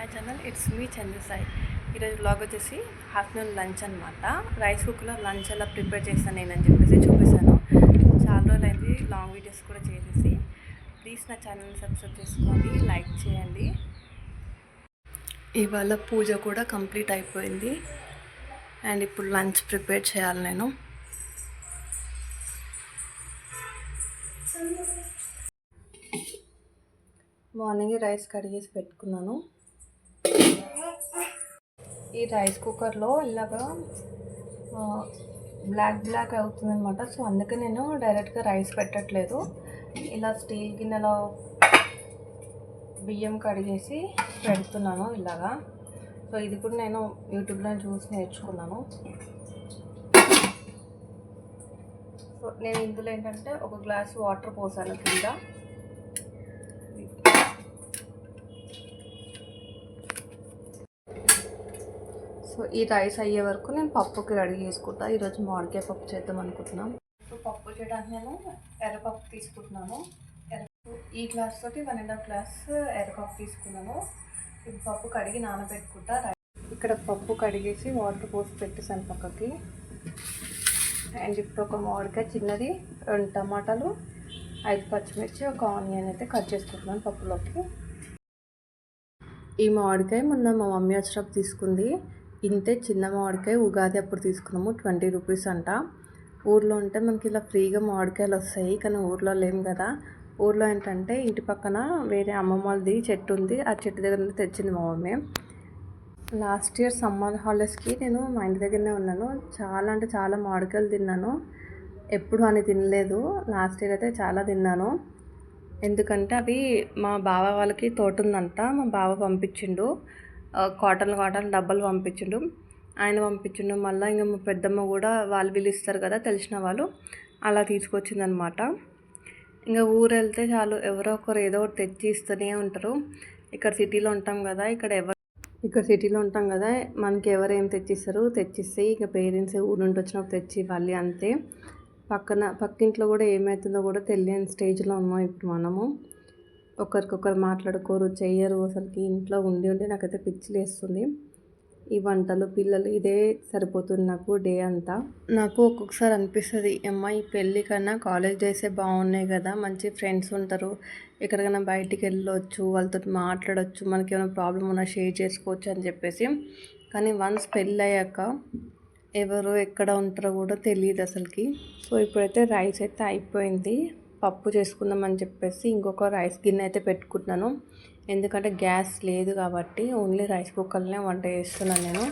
My channel it's me చంద్ర సాయి. ఈరోజు vlog వచ్చేసి afternoon lunch అనమాట. రైస్ కుక్కర్లో లంచ్ ఎలా ప్రిపేర్ చేస్తాను నేనని చెప్పేసి చూపిస్తాను. చాలా రోజులు అయింది లాంగ్ వీడియోస్ కూడా చేసేసి. ప్లీజ్ నా ఛానల్ని సబ్స్క్రైబ్ చేసుకోండి, లైక్ చేయండి. ఇవాళ పూజ కూడా కంప్లీట్ అయిపోయింది అండ్ ఇప్పుడు లంచ్ ప్రిపేర్ చేయాలి నేను. మార్నింగ్ రైస్ కడిగేసి పెట్టుకున్నాను. ఈ రైస్ కుక్కర్లో ఇలాగా బ్లాక్ అవుతుందన్నమాట. సో అందుకే నేను డైరెక్ట్గా రైస్ పెట్టట్లేదు. ఇలా స్టీల్ గిన్నెలో బియ్యం కడిగేసి పెడుతున్నాను ఇలాగా. సో ఇది కూడా నేను యూట్యూబ్లో చూసి నేర్చుకున్నాను. సో నేను ఇందులో ఏంటంటే ఒక గ్లాస్ వాటర్ పోసాను కింద. సో ఈ రైస్ అయ్యే వరకు నేను పప్పుకి రెడీ చేసుకుంటా. ఈరోజు మామిడికాయ పప్పు చేద్దాం అనుకుంటున్నాం. సో పప్పు చేయడానికి నేను ఎర్రపప్పు తీసుకుంటున్నాను. ఈ గ్లాస్ తోటి 1.5 గ్లాస్ ఎర్రపప్పు తీసుకున్నాను. ఈ పప్పు కడిగి నానబెట్టుకుంటా. ఇక్కడ పప్పు కడిగేసి వాటర్ పోసి పెట్టేసాను పక్కకి. అండ్ ఇప్పుడు ఒక మామిడికాయ చిన్నది, 2 టమాటాలు, 5 పచ్చిమిర్చి, ఒక ఆనియన్ అయితే కట్ చేసుకుంటున్నాను పప్పులోకి. ఈ మామిడికాయ మొన్న మా మమ్మీ వచ్చినప్పుడు తీసుకుంది. ఇంతే చిన్న మామిడికాయ, ఉగాది అప్పుడు తీసుకున్నాము. 20 రూపీస్ అంట. ఊర్లో ఉంటే మనకి ఇలా ఫ్రీగా మామిడికాయలు వస్తాయి, కానీ ఊర్లో లేము కదా. ఊర్లో ఏంటంటే ఇంటి పక్కన వేరే అమ్మమ్మది చెట్టు ఉంది. ఆ చెట్టు దగ్గర నుండి తెచ్చింది మా మమ్మీ. లాస్ట్ ఇయర్ సమ్మర్ హాలిడేస్కి నేను మా ఇంటి దగ్గరనే ఉన్నాను. చాలా అంటే చాలా మామిడికాయలు తిన్నాను. ఎప్పుడు అని తినలేదు. లాస్ట్ ఇయర్ అయితే చాలా తిన్నాను. ఎందుకంటే అవి మా బావ వాళ్ళకి తోట ఉందంట. మా బావ పంపించిండు, కాటన్ డబ్బాలు పంపించిండు. ఆయన పంపించిండు. మళ్ళీ ఇంకా మా పెద్దమ్మ కూడా వాళ్ళు వీళ్ళు ఇస్తారు కదా తెలిసిన వాళ్ళు, అలా తీసుకొచ్చిందనమాట. ఇంకా ఊరు వెళ్తే చాలు ఎవరో ఒకరు ఏదో ఒకటి తెచ్చి ఇస్తూనే ఉంటారు. ఇక్కడ సిటీలో ఉంటాం కదా, మనకి ఎవరు ఏం తెచ్చిస్తే ఇక పేరెంట్స్ ఊరు నుండి వచ్చినప్పుడు తెచ్చి ఇవ్వాలి అంతే. పక్కింట్లో కూడా ఏమవుతుందో కూడా తెలియని స్టేజ్లో ఉన్నాం ఇప్పుడు మనము. ఒకరికొకరు మాట్లాడుకోరు, చెయ్యరు. అసలుకి ఇంట్లో ఉండి నాకైతే పిచ్చిలేస్తుంది. ఈ వంటలు, పిల్లలు, ఇదే సరిపోతుంది నాకు డే అంతా. నాకు ఒక్కొక్కసారి అనిపిస్తుంది, అమ్మ ఈ పెళ్ళి కన్నా కాలేజ్ డేసే బాగున్నాయి కదా, మంచి ఫ్రెండ్స్ ఉంటారు, ఎక్కడికైనా బయటికి వెళ్ళొచ్చు, వాళ్ళతో మాట్లాడవచ్చు, మనకి ఏమైనా ప్రాబ్లం ఉన్నా షేర్ చేసుకోవచ్చు అని చెప్పేసి. కానీ వన్స్ పెళ్ళి అయ్యాక ఎవరు ఎక్కడ ఉంటారో కూడా తెలియదు అసలుకి. సో ఇప్పుడైతే రైస్ అయితే అయిపోయింది. పప్పు చేసుకుందామని చెప్పేసి ఇంకొక రైస్ గిన్నె అయితే పెట్టుకుంటున్నాను. ఎందుకంటే గ్యాస్ లేదు కాబట్టి ఓన్లీ రైస్ కుక్కర్లోనే వంట చేస్తున్నాను నేను.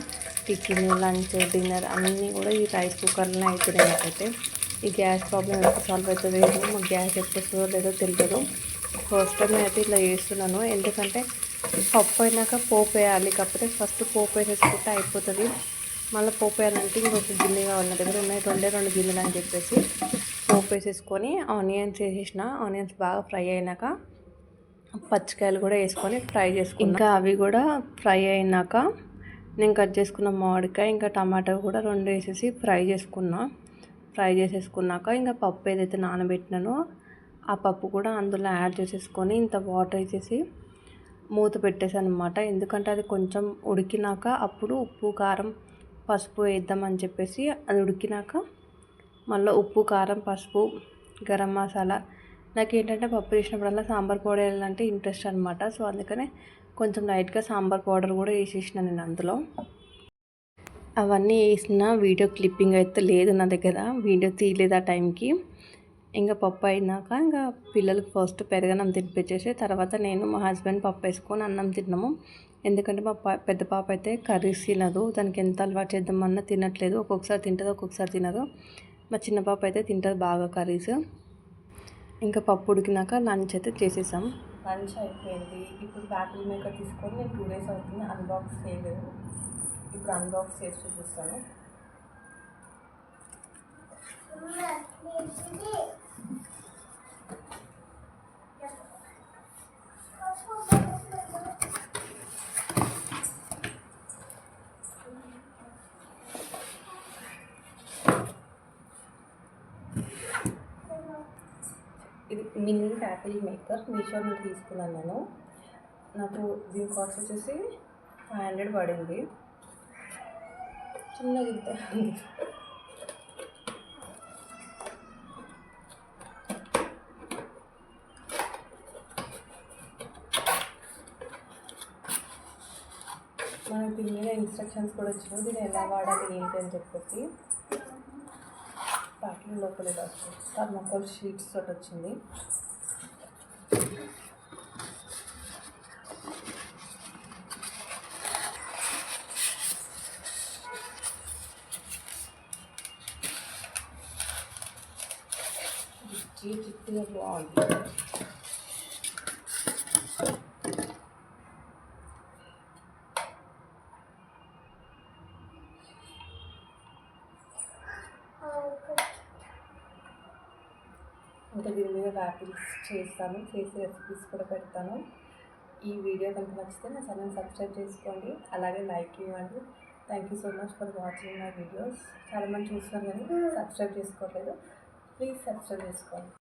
టిఫిన్, లంచ్, డిన్నర్ అన్నీ కూడా ఈ రైస్ కుక్కర్లోనే అవుతున్నాయి నాకైతే. ఈ గ్యాస్ ప్రాబ్లం ఎంత సాల్వ్ అవుతుందో ఏమో, మాకు గ్యాస్ ఎప్పుడు వస్తుందో లేదో తెలియదు. ఫస్ట్ టైం అయితే ఇట్లా చేస్తున్నాను. ఎందుకంటే పప్పు అయినాక పోపు వేయాలి, కాకపోతే ఫస్ట్ పోపు వేసేసుకుంటే అయిపోతుంది. మళ్ళీ పోపు వేయాలంటే ఇంకొక గిన్నె కావాలి. నా దగ్గర ఉన్నాయి 2 గిన్నెలు అని చెప్పేసి పోపు వేసేసుకొని ఆనియన్స్ వేసేసిన. ఆనియన్స్ బాగా ఫ్రై అయినాక పచ్చికాయలు కూడా వేసుకొని ఫ్రై చేసుకున్నా. ఇంకా అవి కూడా ఫ్రై అయినాక నేను కట్ చేసుకున్న మామిడికాయ ఇంకా టమాటా కూడా 2 వేసేసి ఫ్రై చేసేసుకున్నాక ఇంకా పప్పు ఏదైతే నానబెట్టినానో ఆ పప్పు కూడా అందులో యాడ్ చేసేసుకొని ఇంత వాటర్ వేసేసి మూత పెట్టేసాను అనమాట. ఎందుకంటే అది కొంచెం ఉడికినాక అప్పుడు ఉప్పు, కారం, పసుపు వేద్దామని చెప్పేసి అది ఉడికినాక మళ్ళీ ఉప్పు, కారం, పసుపు, గరం మసాలా. నాకు ఏంటంటే పప్పు చేసినప్పుడల్లా సాంబార్ పౌడర్ వేయాలంటే ఇంట్రెస్ట్ అనమాట. సో అందుకనే కొంచెం లైట్గా సాంబార్ పౌడర్ కూడా వేసేసిన నేను అందులో. అవన్నీ వేసిన వీడియో క్లిప్పింగ్ అయితే లేదు నా దగ్గర, వీడియో తీయలేదు ఆ టైంకి. ఇంకా పప్పు అయినాక ఇంకా పిల్లలకి ఫస్ట్ పెరగన్నం తినిపించేసి తర్వాత నేను మా హస్బెండ్ పప్పు వేసుకొని అన్నం తిన్నాము. ఎందుకంటే మా పెద్ద పాప అయితే కర్రీస్ తినదు. దానికి ఎంత అలవాటు చేద్దామన్నా తినట్లేదు. ఒక్కొక్కసారి తింటుంది, ఒక్కొక్కసారి తినదు. మా చిన్న పాప అయితే తింటుంది బాగా కర్రీస్. ఇంకా పప్పు ఉడికినాక లంచ్ అయితే చేసేసాం. లంచ్ అయిపోయింది. ఇప్పుడు బ్యాటిల్ మేకర్ తీసుకొని నేను 2 డేస్ అవుతుంది అన్బాక్స్ చేయలేదు. ఇప్పుడు అన్బాక్స్ చేసి చూపిస్తాను. ఇది మినీ బ్యాటిల్ మేకర్ మీషో నుండి తీసుకున్నాను నేను. నాకు దీని కాస్ట్ వచ్చేసి 500 పడింది. చిన్నది ఇంతే ఉంది. మనకి దీని మీద ఇన్స్ట్రక్షన్స్ కూడా వచ్చినాయి, దీన్ని ఎలా వాడాలి ఏంటి అని చెప్పేసి. ప్యాకింగ్ లోపల ఇలా వస్తుంది, థర్మాకోల్ షీట్స్ తోటి వచ్చింది. చిట్టిగా బాగుంది. ఇంకా దీని మీద ర్యాపింగ్స్ చేస్తాను, చేసి రెసిపీస్ కూడా పెడతాను. ఈ వీడియో కనుక నచ్చితే నా ఛానల్ సబ్స్క్రైబ్ చేసుకోండి, అలాగే లైక్ ఇవ్వండి. Thank you so much for watching my videos. చాలామంది చూస్తున్నారు కానీ సబ్స్క్రైబ్ చేసుకోవట్లేదు, ప్లీజ్ సబ్స్క్రైబ్ చేసుకోండి.